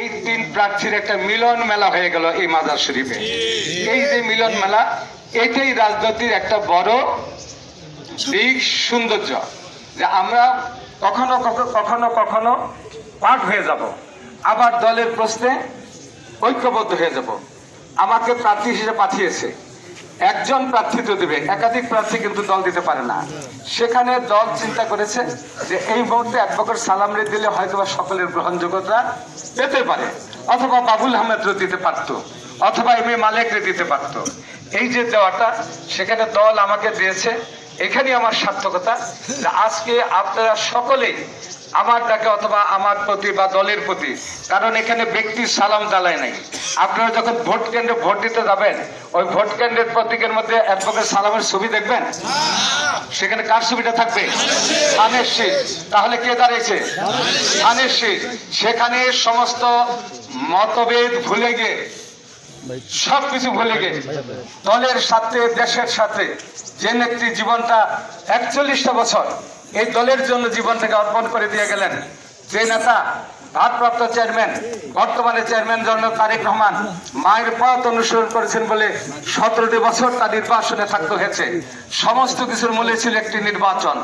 এই তিন প্রার্থীর একটা মিলন মেলা হয়ে গেল এই মাজার শরীফে। এই যে মিলন মেলা, এটাই রাজনীতির একটা বড় দিক, সৌন্দর্য, যে আমরা কখনো কখনো কখনো পাঠ হয়ে যাব, আবার দলের প্রশ্নে ঐক্যবদ্ধ হয়ে যাব। আমাকে প্রার্থী হিসেবে পাঠিয়েছে, একজন প্রার্থী তো দেবে, একাধিক প্রার্থী কিন্তু দল দিতে পারে না। সেখানে দল চিন্তা করেছে যে এই মুহূর্তে অ্যাডভোকেট সালাম রে দিলে হয়তো বা সকলের গ্রহণযোগ্যতা পেতে পারে, অথবা বাবুল আহমেদরে দিতে পারতো, অথবা এম এ মালেকরে দিতে পারতো। এই যে দেওয়াটা, সেখানে দল আমাকে দিয়েছে। এখানেই আমার সার্থকতা যে আজকে আপনারা সকলেই আমার ডাকে অথবা আমার প্রতি বা দলের প্রতি, কারণ এখানে ব্যক্তির সালাম দালায় নাই। আপনারা যখন ভোট কেন্দ্রে ভোট দিতে যাবেন, ওই ভোট কেন্দ্রের প্রতীকের মধ্যে অ্যাডভোকেট সালামের ছবি দেখবেন, সেখানে কার ছবিটা থাকবে? ধানের শীষ। তাহলে কে দাঁড়িয়েছে? ধানের শীষ। সেখানে সমস্ত মতভেদ ভুলে গিয়ে, সবকিছু ভুলে গিয়ে দলের সাথে, দেশের সাথে, যে নেত্রী জীবনটা 41টা বছর এই দলের জন্য জীবনটাকে অর্পণ করে দিয়ে গেলেন, যে নেতা ভারপ্রাপ্ত চেয়ারম্যান, বর্তমানে চেয়ারম্যান জনরল তারেক রহমান মায়ের পথ অনুসরণ করেছেন বলে 17টি বছর তার নির্বাসনে থাকতে হয়েছে। সমস্ত কিছুর মূলে ছিল একটি নির্বাচন।